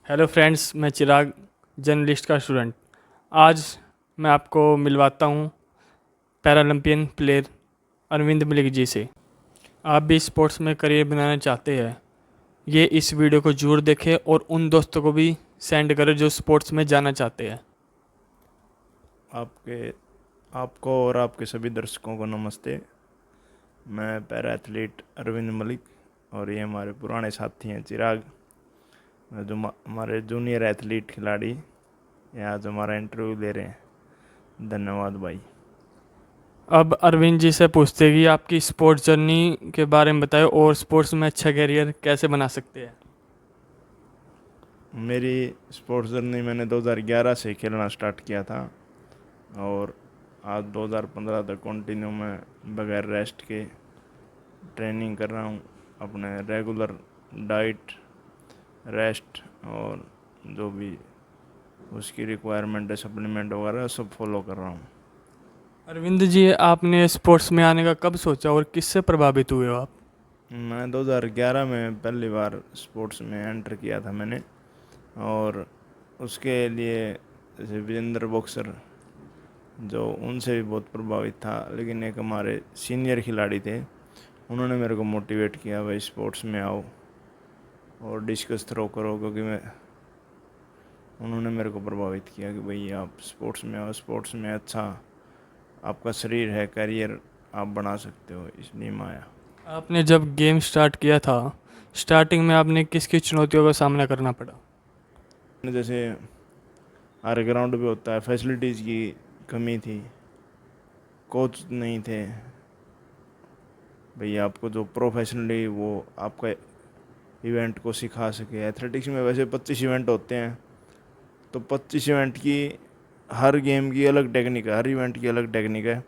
Hello friends, मैं चिराग, journalist का student. आज मैं आपको मिलवाता हूँ पैरालंपियन प्लेयर अरविंद मलिक जी से। आप भी स्पोर्ट्स में करियर बनाना चाहते हैं, ये इस वीडियो को जरूर देखें और उन दोस्तों को भी सेंड करें जो स्पोर्ट्स में जाना चाहते हैं। आपके आपको और आपके सभी दर्शकों को नमस्ते। मैं पैरा एथलीट अरविंद मलिक और ये हमारे पुराने साथी हैं चिराग, जो हमारे जूनियर एथलीट खिलाड़ी ये आज हमारा इंटरव्यू ले रहे हैं। धन्यवाद भाई। अब अरविंद जी से पूछते हैं कि आपकी स्पोर्ट्स जर्नी के बारे में बताएं और स्पोर्ट्स में अच्छा करियर कैसे बना सकते हैं। मेरी स्पोर्ट्स जर्नी मैंने 2011 से खेलना स्टार्ट किया था और आज 2015 तक कंटिन्यू मैं बगैर रेस्ट के ट्रेनिंग कर रहा हूँ। अपने रेगुलर डाइट, रेस्ट और जो भी उसकी रिक्वायरमेंट है, सप्लीमेंट वगैरह सब फॉलो कर रहा हूँ। अरविंद जी, आपने स्पोर्ट्स में आने का कब सोचा और किससे प्रभावित हुए हो आप? मैं 2011 में पहली बार स्पोर्ट्स में एंटर किया था मैंने, और उसके लिए जैसे विजेंद्र बॉक्सर जो उनसे भी बहुत प्रभावित था, लेकिन एक हमारे सीनियर खिलाड़ी थे, उन्होंने मेरे को मोटिवेट किया भाई स्पोर्ट्स में आओ और डिस्कस थ्रो करो, क्योंकि उन्होंने मेरे को प्रभावित किया कि भाई आप स्पोर्ट्स में आओ, स्पोर्ट्स में अच्छा आपका शरीर है, करियर आप बना सकते हो, इसलिए मैं आया। आपने जब गेम स्टार्ट किया था, स्टार्टिंग में आपने किस किस चुनौतियों का सामना करना पड़ा? जैसे हर ग्राउंड पे होता है, फैसिलिटीज़ की कमी थी, कोच नहीं थे भैया आपको जो प्रोफेशनली वो आपका इवेंट को सिखा सके। एथलेटिक्स में वैसे 25 इवेंट होते हैं, तो 25 इवेंट की हर गेम की अलग टेक्निक है, हर इवेंट की अलग टेक्निक है,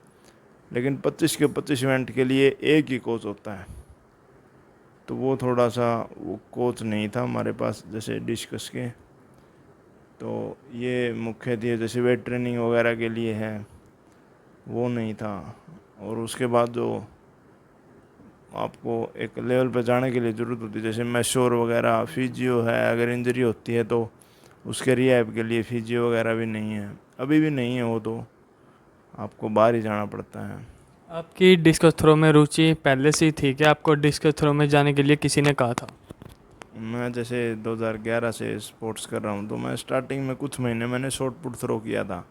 लेकिन 25 के 25 इवेंट के लिए एक ही कोच होता है। तो वो थोड़ा सा वो कोच नहीं था हमारे पास जैसे डिस्कस के, तो ये मुख्य थी। जैसे वेट ट्रेनिंग वगैरह के लिए है वो नहीं था, और उसके बाद जो आपको एक लेवल पर जाने के लिए ज़रूरत होती है, जैसे मैश्योर वगैरह, फिजियो है, अगर इंजरी होती है तो उसके रिहैब के लिए फिजियो वगैरह भी नहीं है, अभी भी नहीं है, वो तो आपको बाहर ही जाना पड़ता है। आपकी डिस्कस थ्रो में रुचि पहले से ही थी क्या? आपको डिस्कस थ्रो में जाने के लिए किसी ने कहा था? मैं जैसे 2011 से स्पोर्ट्स कर रहा हूँ, तो मैं स्टार्टिंग में कुछ महीने मैंने शॉर्ट पुट थ्रो किया था,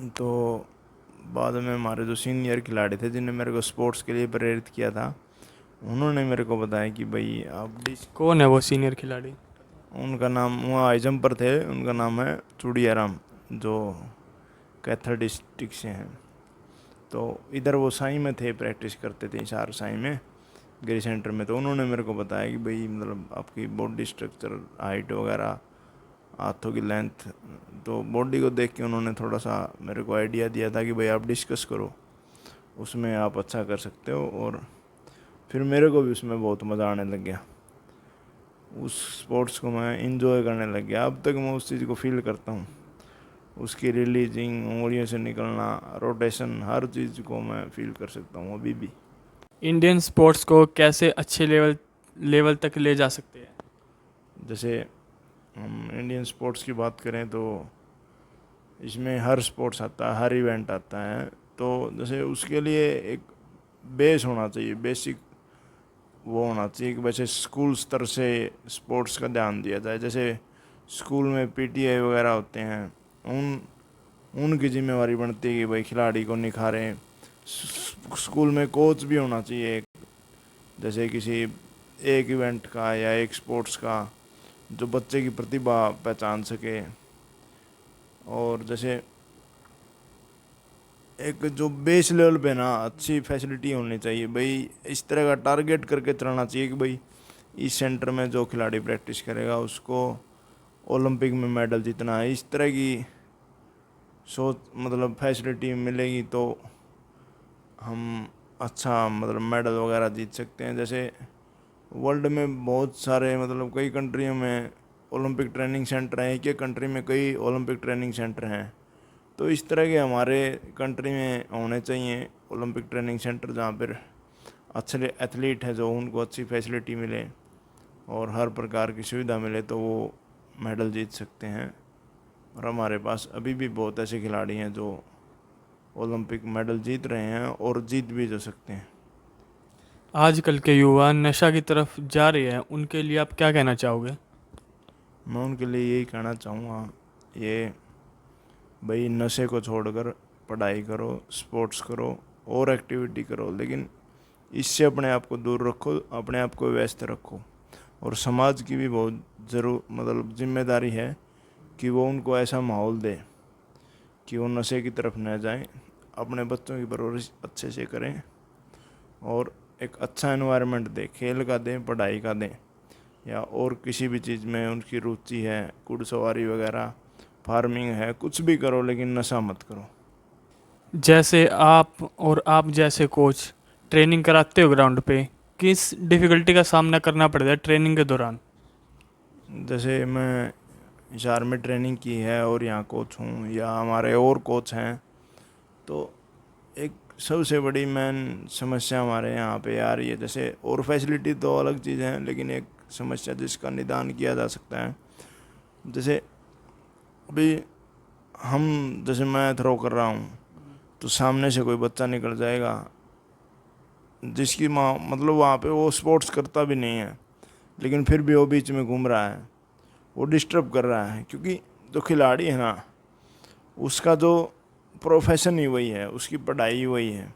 तो बाद में हमारे जो सीनियर खिलाड़ी थे जिन्हें मेरे को स्पोर्ट्स के लिए प्रेरित किया था, उन्होंने मेरे को बताया कि भाई आप कौन है वो सीनियर खिलाड़ी? उनका नाम, वहाँ हाई जंपर थे, उनका नाम है चूड़ियाराम, जो कैथर डिस्ट्रिक्ट से हैं। तो इधर वो साई में थे, प्रैक्टिस करते थे हिसार साई में, गिरी सेंटर में। तो उन्होंने मेरे को बताया कि भाई मतलब आपकी बॉडी स्ट्रक्चर, हाइट वगैरह, हाथों की लेंथ, तो बॉडी को देख के उन्होंने थोड़ा सा मेरे को आइडिया दिया था कि भाई आप डिस्कस करो, उसमें आप अच्छा कर सकते हो। और फिर मेरे को भी उसमें बहुत मज़ा आने लग गया, उस स्पोर्ट्स को मैं इंजॉय करने लग गया। अब तक मैं उस चीज़ को फील करता हूँ, उसकी रिलीजिंग, उंगलियों से निकलना, रोटेशन, हर चीज़ को मैं फील कर सकता हूँ अभी भी। इंडियन स्पोर्ट्स को कैसे अच्छे लेवल तक ले जा सकते हैं? जैसे हम इंडियन स्पोर्ट्स की बात करें तो इसमें हर स्पोर्ट्स आता है, हर इवेंट आता है, तो जैसे उसके लिए एक बेस होना चाहिए, बेसिक वो होना चाहिए कि वैसे स्कूल स्तर से स्पोर्ट्स का ध्यान दिया जाए। जैसे स्कूल में पीटीआई वगैरह होते हैं, उन उनकी जिम्मेवारी बनती है कि भाई खिलाड़ी को निखारें। स्कूल में कोच भी होना चाहिए एक, जैसे किसी एक इवेंट का या एक स्पोर्ट्स का, जो बच्चे की प्रतिभा पहचान सके। और जैसे एक जो बेस लेवल पे ना अच्छी फैसिलिटी होनी चाहिए भाई, इस तरह का टारगेट करके चलना चाहिए कि भाई इस सेंटर में जो खिलाड़ी प्रैक्टिस करेगा उसको ओलंपिक में मेडल जीतना है। इस तरह की सोच, मतलब फैसिलिटी मिलेगी तो हम अच्छा मतलब मेडल वगैरह जीत सकते हैं। जैसे वर्ल्ड में बहुत सारे, मतलब कई कंट्रियों में ओलंपिक ट्रेनिंग सेंटर हैं, एक एक कंट्री में कई ओलंपिक ट्रेनिंग सेंटर हैं, तो इस तरह के हमारे कंट्री में होने चाहिए ओलंपिक ट्रेनिंग सेंटर, जहाँ पर अच्छे एथलीट हैं जो उनको अच्छी फैसिलिटी मिले। और हर प्रकार की सुविधा मिले तो वो मेडल जीत सकते हैं। और हमारे पास अभी भी बहुत ऐसे खिलाड़ी हैं जो ओलंपिक मेडल जीत रहे हैं और जीत भी जा सकते हैं। आजकल के युवा नशा की तरफ जा रहे हैं, उनके लिए आप क्या कहना चाहोगे? मैं उनके लिए यही कहना चाहूँगा, ये भाई नशे को छोड़कर पढ़ाई करो, स्पोर्ट्स करो और एक्टिविटी करो, लेकिन इससे अपने आप को दूर रखो, अपने आप को व्यस्त रखो। और समाज की भी बहुत ज़रूर मतलब जिम्मेदारी है कि वो उनको ऐसा माहौल दे कि वो नशे की तरफ न जाएं, अपने बच्चों की परवरिश अच्छे से करें और एक अच्छा एनवायरनमेंट दें, खेल का दें, पढ़ाई का दें, या और किसी भी चीज़ में उनकी रुचि है, घुड़सवारी वगैरह, फार्मिंग है, कुछ भी करो लेकिन नशा मत करो। जैसे आप जैसे कोच ट्रेनिंग कराते हो ग्राउंड पे, किस डिफ़िकल्टी का सामना करना पड़ता है ट्रेनिंग के दौरान? जैसे मैं हिसार में ट्रेनिंग की है और यहाँ कोच हूँ या हमारे और कोच हैं, तो एक सबसे बड़ी मेन समस्या हमारे यहाँ पे आ रही है। जैसे और फैसिलिटी तो अलग चीज़ है, लेकिन एक समस्या जिसका निदान किया जा सकता है, जैसे अभी जैसे मैं थ्रो कर रहा हूँ तो सामने से कोई बच्चा निकल जाएगा जिसकी माँ मतलब वहाँ पे वो स्पोर्ट्स करता भी नहीं है, लेकिन फिर भी वो बीच में घूम रहा है, वो डिस्टर्ब कर रहा है, क्योंकि जो खिलाड़ी है ना, उसका जो प्रोफेशन ही वही है, उसकी पढ़ाई ही वही है।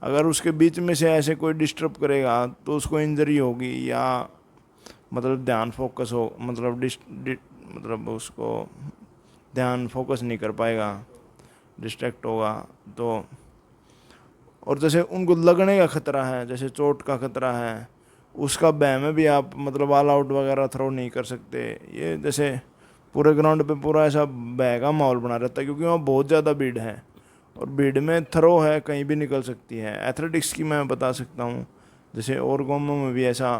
अगर उसके बीच में से ऐसे कोई डिस्टर्ब करेगा तो उसको इंजरी होगी, या मतलब ध्यान फोकस हो मतलब उसको ध्यान फोकस नहीं कर पाएगा, डिस्ट्रैक्ट होगा। तो और जैसे उनको लगने का खतरा है, जैसे चोट का खतरा है, उसका भय में भी आप मतलब ऑल आउट वगैरह थ्रो नहीं कर सकते। ये जैसे पूरे ग्राउंड पे पूरा ऐसा भय का माहौल बना रहता है, क्योंकि वहाँ बहुत ज़्यादा भीड़ है और भीड़ में थ्रो है, कहीं भी निकल सकती है। एथलेटिक्स की मैं बता सकता हूँ, जैसे और गेमों में भी ऐसा,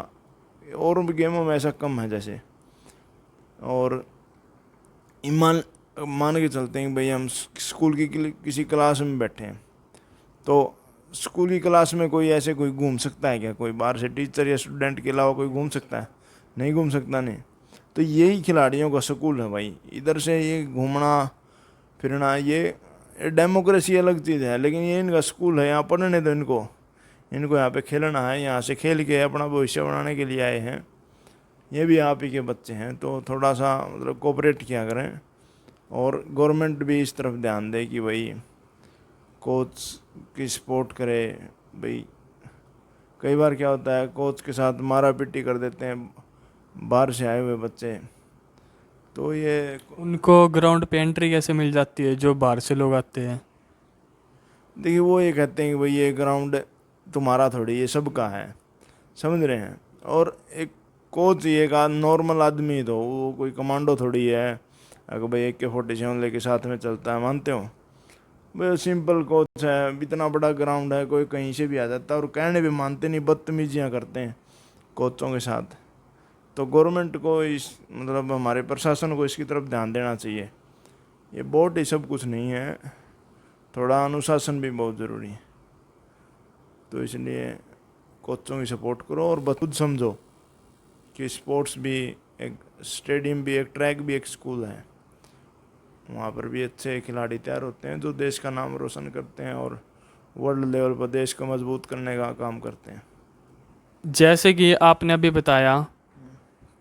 और भी गेमों में ऐसा कम है जैसे। और ईमान मान के चलते हैं कि भाई हम स्कूल की किसी क्लास में बैठे हैं, तो स्कूल की क्लास में कोई ऐसे कोई घूम सकता है क्या? कोई बाहर से टीचर या स्टूडेंट के अलावा कोई घूम सकता है? नहीं घूम सकता नहीं। तो यही खिलाड़ियों का स्कूल है भाई, इधर से ये घूमना फिरना, ये डेमोक्रेसी अलग चीज़ है, लेकिन ये इनका स्कूल है, यहाँ पढ़ने दो इनको, इनको यहाँ पे खेलना है, यहाँ से खेल के अपना भविष्य बनाने के लिए आए हैं, ये भी आप ही के बच्चे हैं। तो थोड़ा सा मतलब कोऑपरेट किया करें, और गवर्नमेंट भी इस तरफ ध्यान दे कि भाई कोच की सपोर्ट करे। भाई कई बार क्या होता है, कोच के साथ मारा पीटी कर देते हैं बाहर से आए हुए बच्चे, तो ये उनको ग्राउंड पे एंट्री कैसे मिल जाती है जो बाहर से लोग आते हैं? देखिए वो ये कहते हैं कि भाई ये ग्राउंड तुम्हारा थोड़ी, ये सबका है, समझ रहे हैं। और एक कोच ये का नॉर्मल आदमी, तो वो कोई कमांडो थोड़ी है, अगर भाई AK-47 लेके साथ में चलता है, मानते हो? भाई सिंपल कोच है, इतना बड़ा ग्राउंड है, कोई कहीं से भी आ जाता है, और कहने भी मानते नहीं, बदतमीजियाँ करते हैं कोचों के साथ। तो गवर्नमेंट को इस मतलब हमारे प्रशासन को इसकी तरफ ध्यान देना चाहिए। ये बोर्ड ही सब कुछ नहीं है, थोड़ा अनुशासन भी बहुत ज़रूरी है। तो इसलिए कोचों की सपोर्ट करो, और खुद समझो कि स्पोर्ट्स भी एक स्टेडियम भी एक ट्रैक भी एक स्कूल है, वहाँ पर भी अच्छे खिलाड़ी तैयार होते हैं जो देश का नाम रोशन करते हैं और वर्ल्ड लेवल पर देश को मजबूत करने का काम करते हैं। जैसे कि आपने अभी बताया,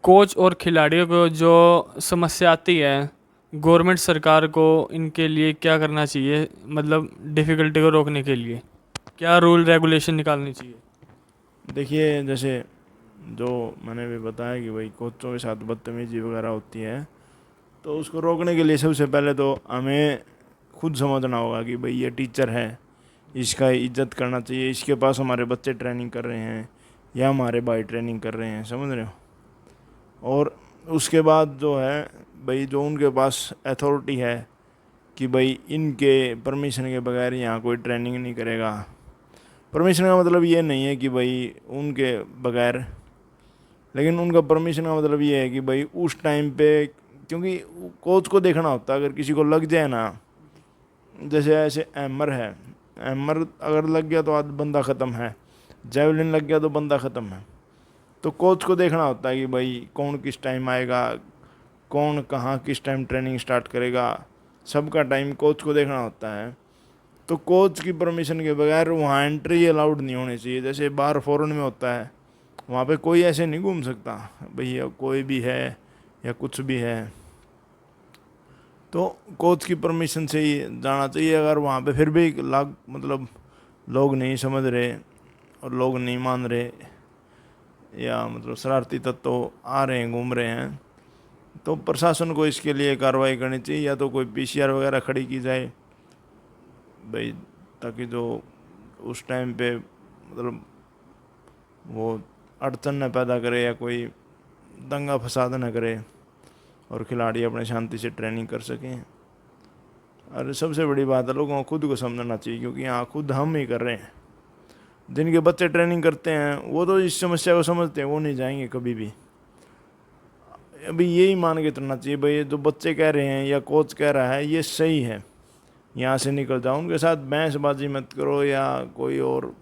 कोच और खिलाड़ियों को जो समस्या आती है, गवर्नमेंट सरकार को इनके लिए क्या करना चाहिए, मतलब डिफ़िकल्टी को रोकने के लिए क्या रूल रेगुलेशन निकालनी चाहिए? देखिए जैसे जो मैंने भी बताया कि भाई कोचों के साथ बदतमीजी वगैरह होती है, तो उसको रोकने के लिए सबसे पहले तो हमें खुद समझना होगा कि भाई ये टीचर है, इसका इज्जत करना चाहिए, इसके पास हमारे बच्चे ट्रेनिंग कर रहे हैं या हमारे भाई ट्रेनिंग कर रहे हैं, समझ रहे हो? और उसके बाद जो है भाई, जो उनके पास अथॉरिटी है कि भाई इनके परमिशन के बगैर यहाँ कोई ट्रेनिंग नहीं करेगा। परमिशन का मतलब ये नहीं है कि भाई उनके बगैर, लेकिन उनका परमिशन का मतलब ये है कि भाई उस टाइम पे, क्योंकि कोच को देखना होता है, अगर किसी को लग जाए ना, जैसे ऐसे हैमर है, हैमर अगर लग गया तो आज बंदा ख़त्म है, जेवलिन लग गया तो बंदा ख़त्म है। तो कोच को देखना होता है कि भाई कौन किस टाइम आएगा, कौन कहाँ किस टाइम ट्रेनिंग स्टार्ट करेगा, सबका टाइम कोच को देखना होता है। तो कोच की परमिशन के बगैर वहाँ एंट्री अलाउड नहीं होनी चाहिए। जैसे बाहर फॉरेन में होता है, वहाँ पे कोई ऐसे नहीं घूम सकता भैया, कोई भी है या कुछ भी है, तो कोच की परमिशन से ही जाना चाहिए। अगर वहाँ पे फिर भी मतलब लोग नहीं समझ रहे और लोग नहीं मान रहे, या मतलब शरारती तत्व आ रहे हैं, घूम रहे हैं, तो प्रशासन को इसके लिए कार्रवाई करनी चाहिए, या तो कोई पीसीआर वगैरह खड़ी की जाए भाई, ताकि जो उस टाइम पे मतलब वो अड़चन न पैदा करे या कोई दंगा फसाद न करे और खिलाड़ी अपने शांति से ट्रेनिंग कर सकें। और सबसे बड़ी बात है, लोगों को खुद को समझना चाहिए, क्योंकि यहाँ खुद हम ही कर रहे हैं। जिनके बच्चे ट्रेनिंग करते हैं वो तो इस समस्या को समझते हैं, वो नहीं जाएंगे कभी भी। अभी यही मान के चलना चाहिए भाई, जो बच्चे कह रहे हैं या कोच कह रहा है ये सही है, यहाँ से निकल जाओ। उनके साथ बहसबाजी मत करो या कोई और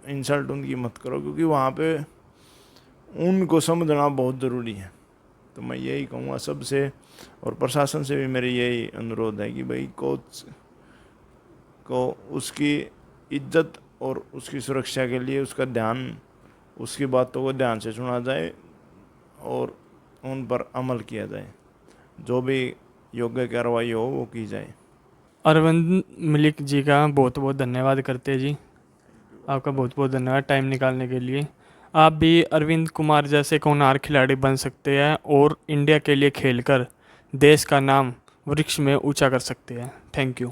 इंसल्ट उनकी मत करो, क्योंकि वहाँ पे उनको समझना बहुत ज़रूरी है। तो मैं यही कहूँगा सबसे, और प्रशासन से भी मेरी यही अनुरोध है कि भाई कोच को उसकी इज्जत और उसकी सुरक्षा के लिए उसका ध्यान, उसकी बातों को ध्यान से सुना जाए और उन पर अमल किया जाए, जो भी योग्य कार्रवाई हो वो की जाए। अरविंद मलिक जी का बहुत बहुत धन्यवाद करते हैं जी, आपका बहुत बहुत धन्यवाद टाइम निकालने के लिए। आप भी अरविंद कुमार जैसे होनहार खिलाड़ी बन सकते हैं और इंडिया के लिए खेलकर देश का नाम वृक्ष में ऊंचा कर सकते हैं। Thank you.